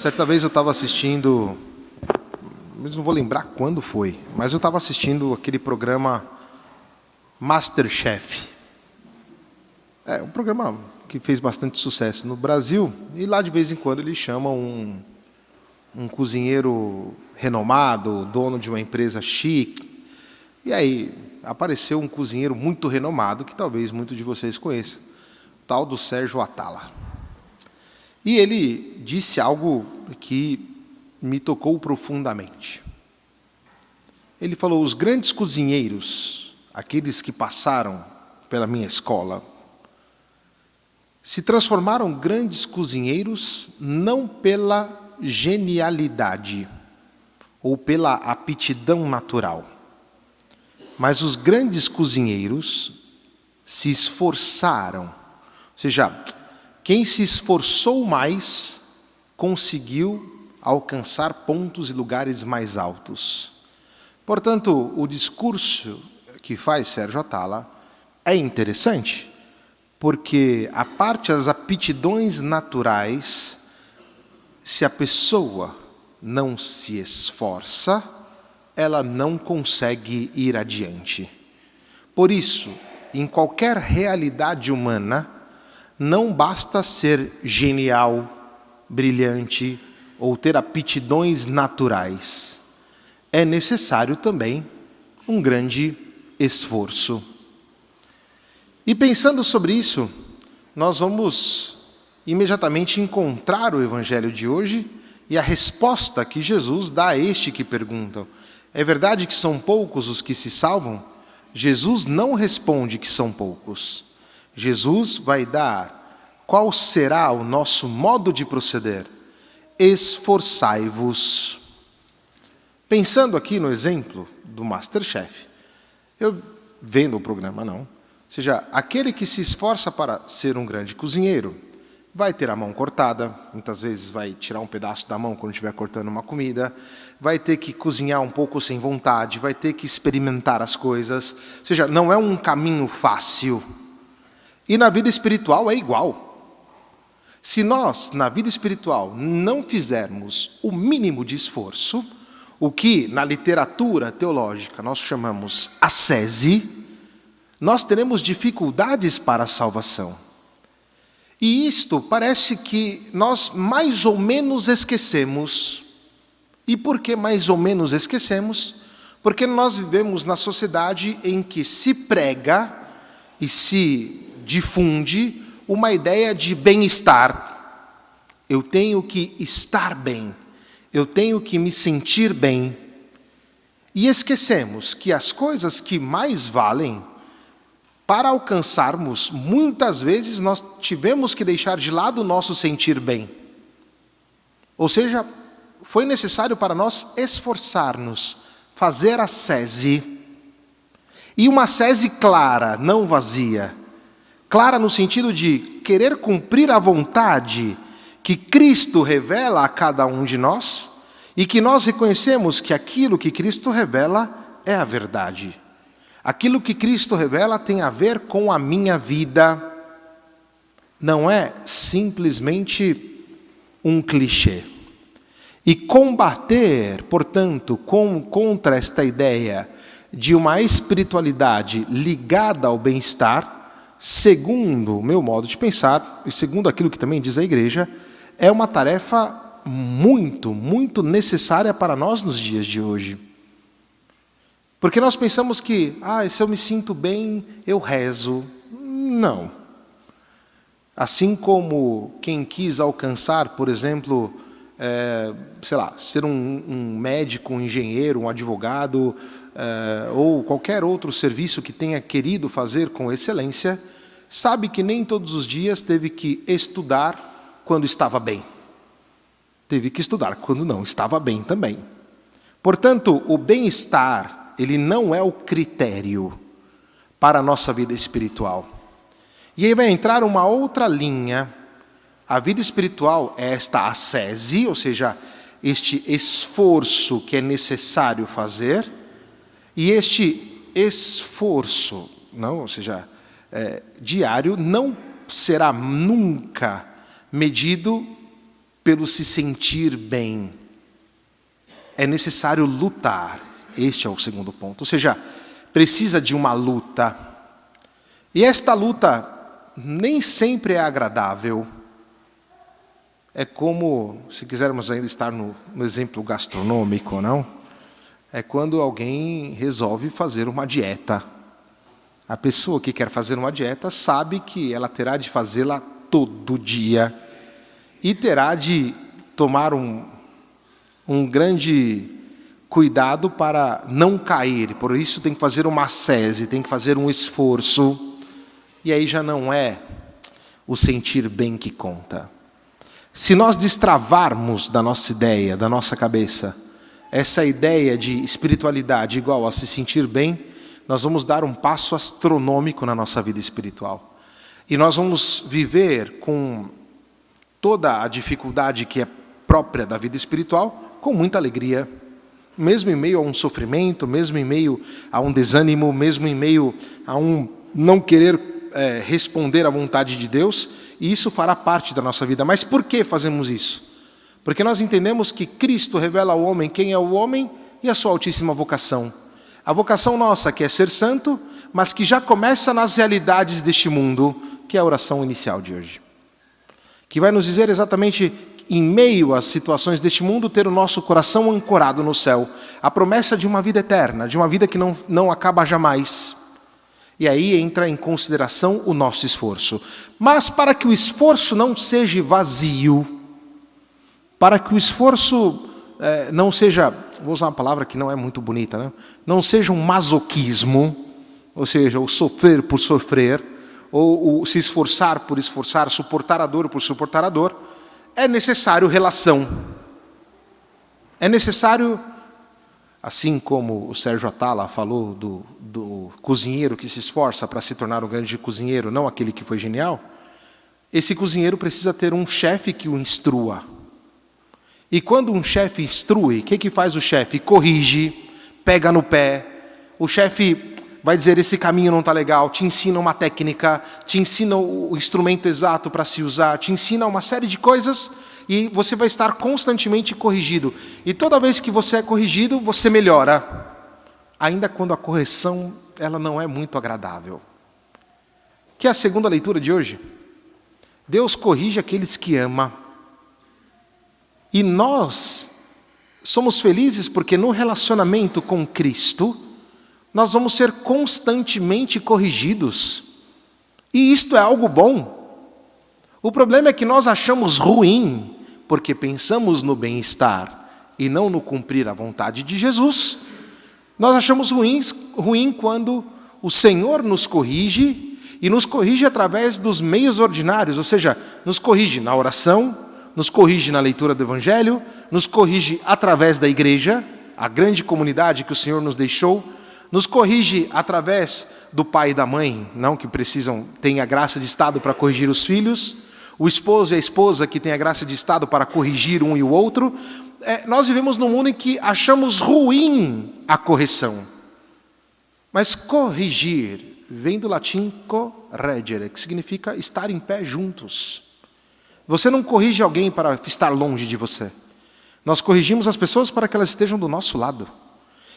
Certa vez eu estava assistindo, mas não vou lembrar quando foi, mas eu estava assistindo aquele programa MasterChef. É um programa que fez bastante sucesso no Brasil, e lá de vez em quando eles chamam um cozinheiro renomado, dono de uma empresa chique. E aí apareceu um cozinheiro muito renomado, que talvez muitos de vocês conheçam, o tal do Sérgio Attala. E ele disse algo que me tocou profundamente. Ele falou: os grandes cozinheiros, aqueles que passaram pela minha escola, se transformaram grandes cozinheiros não pela genialidade ou pela aptidão natural, mas os grandes cozinheiros se esforçaram. Ou seja, quem se esforçou mais conseguiu alcançar pontos e lugares mais altos. Portanto, o discurso que faz Sérgio Attala é interessante, porque a parte das aptidões naturais, se a pessoa não se esforça, ela não consegue ir adiante. Por isso, em qualquer realidade humana, não basta ser genial, brilhante ou ter aptidões naturais. É necessário também um grande esforço. E pensando sobre isso, nós vamos imediatamente encontrar o Evangelho de hoje e a resposta que Jesus dá a este que perguntam. É verdade que são poucos os que se salvam? Jesus não responde que são poucos. Jesus vai dar qual será o nosso modo de proceder. Esforçai-vos. Pensando aqui no exemplo do MasterChef, eu vendo o programa não, ou seja, aquele que se esforça para ser um grande cozinheiro vai ter a mão cortada, muitas vezes vai tirar um pedaço da mão quando estiver cortando uma comida, vai ter que cozinhar um pouco sem vontade, vai ter que experimentar as coisas, ou seja, não é um caminho fácil. E na vida espiritual é igual. Se nós, na vida espiritual, não fizermos o mínimo de esforço, o que na literatura teológica nós chamamos ascese, nós teremos dificuldades para a salvação. E isto parece que nós mais ou menos esquecemos. E por que mais ou menos esquecemos? Porque nós vivemos na sociedade em que se prega e se difunde uma ideia de bem-estar. Eu tenho que estar bem. Eu tenho que me sentir bem. E esquecemos que as coisas que mais valem, para alcançarmos, muitas vezes nós tivemos que deixar de lado o nosso sentir bem. Ou seja, foi necessário para nós esforçar-nos, fazer a ascese. E uma ascese clara, não vazia. Clara no sentido de querer cumprir a vontade que Cristo revela a cada um de nós e que nós reconhecemos que aquilo que Cristo revela é a verdade. Aquilo que Cristo revela tem a ver com a minha vida. Não é simplesmente um clichê. E combater, portanto, contra esta ideia de uma espiritualidade ligada ao bem-estar, segundo o meu modo de pensar, e segundo aquilo que também diz a igreja, é uma tarefa muito, muito necessária para nós nos dias de hoje. Porque nós pensamos que, se eu me sinto bem, eu rezo. Não. Assim como quem quis alcançar, por exemplo, ser um médico, um engenheiro, um advogado, ou qualquer outro serviço que tenha querido fazer com excelência, sabe que nem todos os dias teve que estudar quando estava bem. Teve que estudar quando não estava bem também. Portanto, o bem-estar, ele não é o critério para a nossa vida espiritual. E aí vai entrar uma outra linha. A vida espiritual é esta ascese, ou seja, este esforço que é necessário fazer, e este esforço, diário, não será nunca medido pelo se sentir bem. É necessário lutar. Este é o segundo ponto. Ou seja, precisa de uma luta. E esta luta nem sempre é agradável. É como, se quisermos ainda estar no exemplo gastronômico, não? É quando alguém resolve fazer uma dieta. A pessoa que quer fazer uma dieta sabe que ela terá de fazê-la todo dia. E terá de tomar um grande cuidado para não cair. Por isso tem que fazer uma ascese, tem que fazer um esforço. E aí já não é o sentir bem que conta. Se nós destravarmos da nossa ideia, da nossa cabeça, essa ideia de espiritualidade igual a se sentir bem, nós vamos dar um passo astronômico na nossa vida espiritual. E nós vamos viver com toda a dificuldade que é própria da vida espiritual, com muita alegria, mesmo em meio a um sofrimento, mesmo em meio a um desânimo, mesmo em meio a um não querer responder à vontade de Deus, e isso fará parte da nossa vida. Mas por que fazemos isso? Porque nós entendemos que Cristo revela ao homem quem é o homem e a sua altíssima vocação. A vocação nossa, que é ser santo, mas que já começa nas realidades deste mundo, que é a oração inicial de hoje. Que vai nos dizer exatamente, em meio às situações deste mundo, ter o nosso coração ancorado no céu. A promessa de uma vida eterna, de uma vida que não acaba jamais. E aí entra em consideração o nosso esforço. Mas para que o esforço não seja vazio, para que o esforço não seja, vou usar uma palavra que não é muito bonita, né? Não seja um masoquismo, ou seja, o sofrer por sofrer, ou o se esforçar por esforçar, suportar a dor por suportar a dor, é necessário relação. É necessário, assim como o Sérgio Atala falou do cozinheiro que se esforça para se tornar um grande cozinheiro, não aquele que foi genial, esse cozinheiro precisa ter um chefe que o instrua. E quando um chefe instrui, o que faz o chefe? Corrige, pega no pé. O chefe vai dizer, esse caminho não está legal, te ensina uma técnica, te ensina o instrumento exato para se usar, te ensina uma série de coisas e você vai estar constantemente corrigido. E toda vez que você é corrigido, você melhora. Ainda quando a correção ela não é muito agradável. Que é a segunda leitura de hoje. Deus corrige aqueles que ama. E nós somos felizes porque no relacionamento com Cristo, nós vamos ser constantemente corrigidos. E isto é algo bom. O problema é que nós achamos ruim, porque pensamos no bem-estar e não no cumprir a vontade de Jesus. Nós achamos ruim quando o Senhor nos corrige, e nos corrige através dos meios ordinários, ou seja, nos corrige na oração, nos corrige na leitura do Evangelho, nos corrige através da igreja, a grande comunidade que o Senhor nos deixou, nos corrige através do pai e da mãe, não que têm a graça de Estado para corrigir os filhos, o esposo e a esposa que têm a graça de Estado para corrigir um e o outro. Nós vivemos num mundo em que achamos ruim a correção. Mas corrigir vem do latim correggere, que significa estar em pé juntos. Você não corrige alguém para estar longe de você. Nós corrigimos as pessoas para que elas estejam do nosso lado.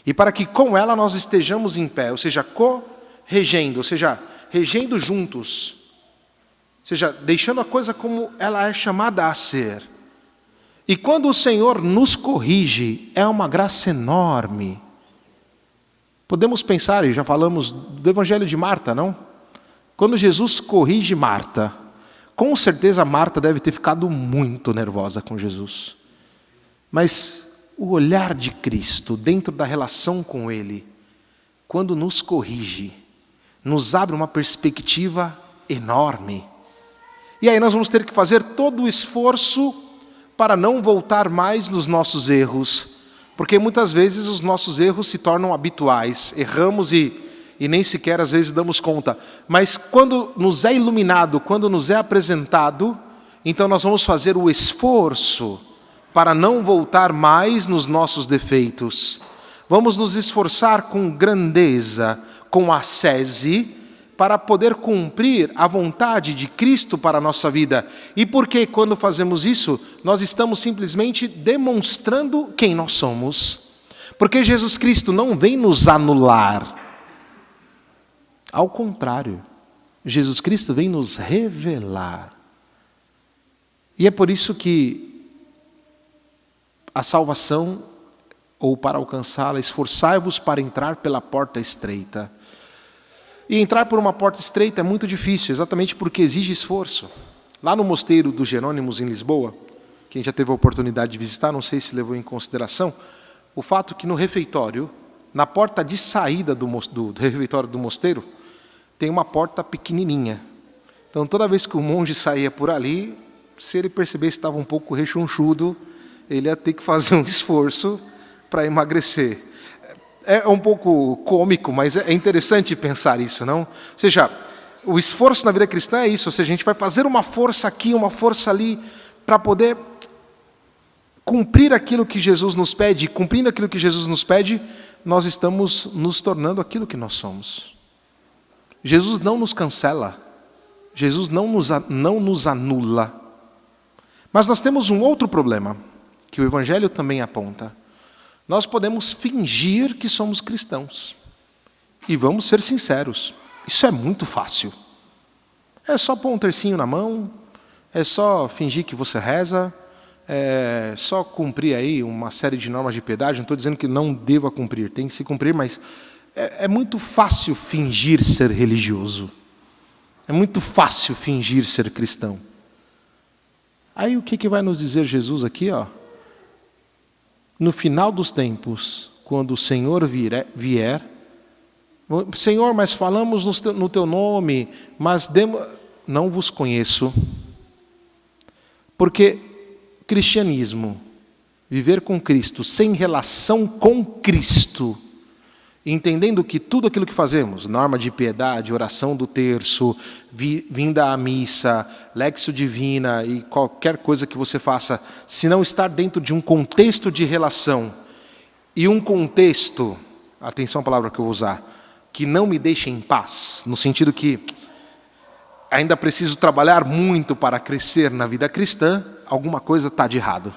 E para que com ela nós estejamos em pé, ou seja, corregendo, ou seja, regendo juntos. Ou seja, deixando a coisa como ela é chamada a ser. E quando o Senhor nos corrige, é uma graça enorme. Podemos pensar, e já falamos do Evangelho de Marta, não? Quando Jesus corrige Marta, com certeza Marta deve ter ficado muito nervosa com Jesus. Mas o olhar de Cristo dentro da relação com Ele, quando nos corrige, nos abre uma perspectiva enorme. E aí nós vamos ter que fazer todo o esforço para não voltar mais nos nossos erros, porque muitas vezes os nossos erros se tornam habituais, erramos e nem sequer às vezes damos conta. Mas quando nos é iluminado, quando nos é apresentado, então nós vamos fazer o esforço para não voltar mais nos nossos defeitos. Vamos nos esforçar com grandeza, com ascese, para poder cumprir a vontade de Cristo para a nossa vida. E porque quando fazemos isso, nós estamos simplesmente demonstrando quem nós somos. Porque Jesus Cristo não vem nos anular. Ao contrário, Jesus Cristo vem nos revelar. E é por isso que a salvação, ou para alcançá-la, esforçai-vos para entrar pela porta estreita. E entrar por uma porta estreita é muito difícil, exatamente porque exige esforço. Lá no mosteiro dos Jerônimos, em Lisboa, quem já teve a oportunidade de visitar, não sei se levou em consideração, o fato que no refeitório, na porta de saída do refeitório do mosteiro, tem uma porta pequenininha. Então, toda vez que o monge saía por ali, se ele percebesse que estava um pouco rechonchudo, ele ia ter que fazer um esforço para emagrecer. É um pouco cômico, mas é interessante pensar isso, não? Ou seja, o esforço na vida cristã é isso, ou seja, a gente vai fazer uma força aqui, uma força ali, para poder cumprir aquilo que Jesus nos pede. E cumprindo aquilo que Jesus nos pede, nós estamos nos tornando aquilo que nós somos. Jesus não nos cancela, Jesus não nos anula. Mas nós temos um outro problema, que o Evangelho também aponta. Nós podemos fingir que somos cristãos. E vamos ser sinceros, isso é muito fácil. É só pôr um tercinho na mão, é só fingir que você reza, é só cumprir aí uma série de normas de piedade. Não estou dizendo que não deva cumprir, tem que se cumprir, mas é muito fácil fingir ser religioso. É muito fácil fingir ser cristão. Aí o que vai nos dizer Jesus aqui, ó? No final dos tempos, quando o Senhor vier, Senhor, mas falamos no teu nome, mas não vos conheço. Porque cristianismo, viver com Cristo, sem relação com Cristo, entendendo que tudo aquilo que fazemos, norma de piedade, oração do terço, vinda à missa, lexio divina e qualquer coisa que você faça, se não estar dentro de um contexto de relação, e um contexto, atenção à palavra que eu vou usar, que não me deixa em paz, no sentido que ainda preciso trabalhar muito para crescer na vida cristã, alguma coisa está de errado.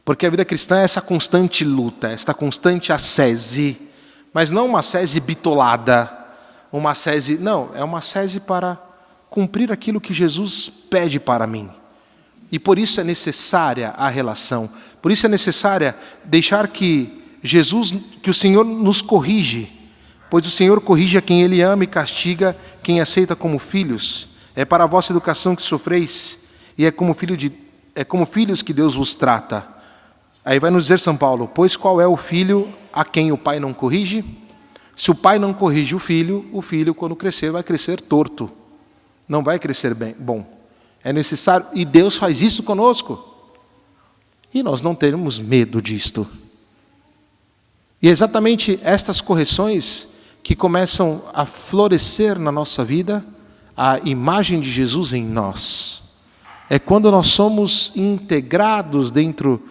Porque a vida cristã é essa constante luta, essa constante ascese, mas não uma ascese bitolada, uma ascese, não, é uma ascese para cumprir aquilo que Jesus pede para mim. E por isso é necessária a relação, por isso é necessária deixar que o Senhor nos corrige, pois o Senhor corrige a quem Ele ama e castiga quem aceita como filhos. É para a vossa educação que sofreis, e é como filhos que Deus vos trata. Aí vai nos dizer São Paulo, pois qual é o filho a quem o pai não corrige? Se o pai não corrige o filho quando crescer vai crescer torto, não vai crescer bom. É necessário, e Deus faz isso conosco. E nós não temos medo disto. E é exatamente estas correções que começam a florescer na nossa vida, a imagem de Jesus em nós. É quando nós somos integrados dentro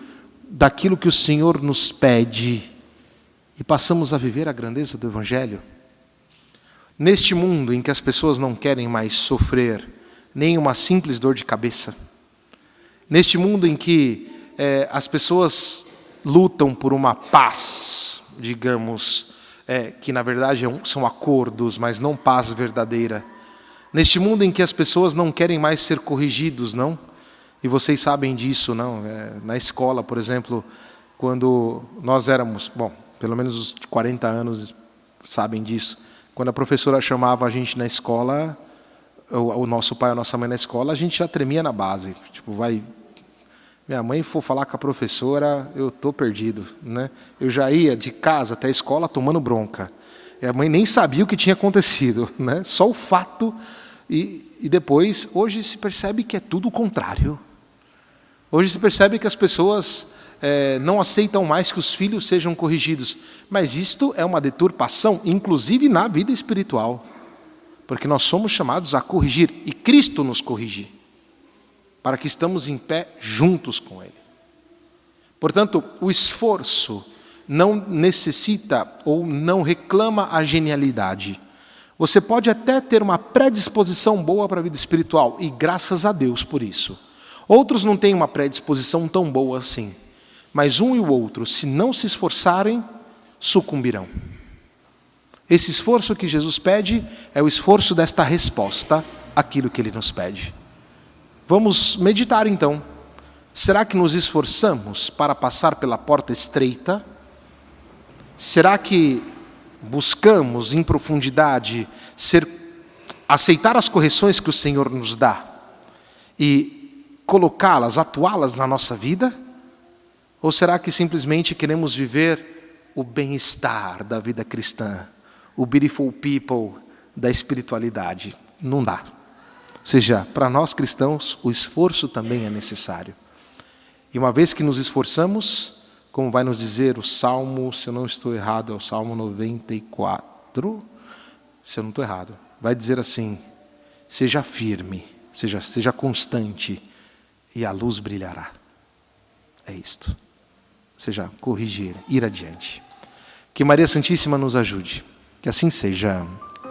daquilo que o Senhor nos pede e passamos a viver a grandeza do Evangelho. Neste mundo em que as pessoas não querem mais sofrer nem uma simples dor de cabeça, neste mundo em que as pessoas lutam por uma paz, digamos, que na verdade são acordos, mas não paz verdadeira, neste mundo em que as pessoas não querem mais ser corrigidos, não? E vocês sabem disso, não? Na escola, por exemplo, quando nós éramos, pelo menos os 40 anos sabem disso, quando a professora chamava a gente na escola, o nosso pai ou a nossa mãe na escola, a gente já tremia na base. Tipo, minha mãe for falar com a professora, eu estou perdido, né? Eu já ia de casa até a escola tomando bronca. E a mãe nem sabia o que tinha acontecido, né? Só o fato. E depois, hoje se percebe que é tudo o contrário. Hoje se percebe que as pessoas não aceitam mais que os filhos sejam corrigidos. Mas isto é uma deturpação, inclusive na vida espiritual. Porque nós somos chamados a corrigir, e Cristo nos corrige, para que estamos em pé juntos com Ele. Portanto, o esforço não necessita ou não reclama a genialidade. Você pode até ter uma predisposição boa para a vida espiritual, e graças a Deus por isso. Outros não têm uma predisposição tão boa assim, mas um e o outro, se não se esforçarem, sucumbirão. Esse esforço que Jesus pede é o esforço desta resposta àquilo que Ele nos pede. Vamos meditar então. Será que nos esforçamos para passar pela porta estreita? Será que buscamos em profundidade aceitar as correções que o Senhor nos dá e colocá-las, atuá-las na nossa vida? Ou será que simplesmente queremos viver o bem-estar da vida cristã, o beautiful people da espiritualidade? Não dá. Ou seja, para nós cristãos, o esforço também é necessário. E uma vez que nos esforçamos, como vai nos dizer o Salmo, se eu não estou errado, é o Salmo 94, se eu não estou errado, vai dizer assim: seja firme, seja constante, e a luz brilhará. É isto. Ou seja, corrigir, ir adiante. Que Maria Santíssima nos ajude. Que assim seja.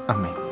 Amém.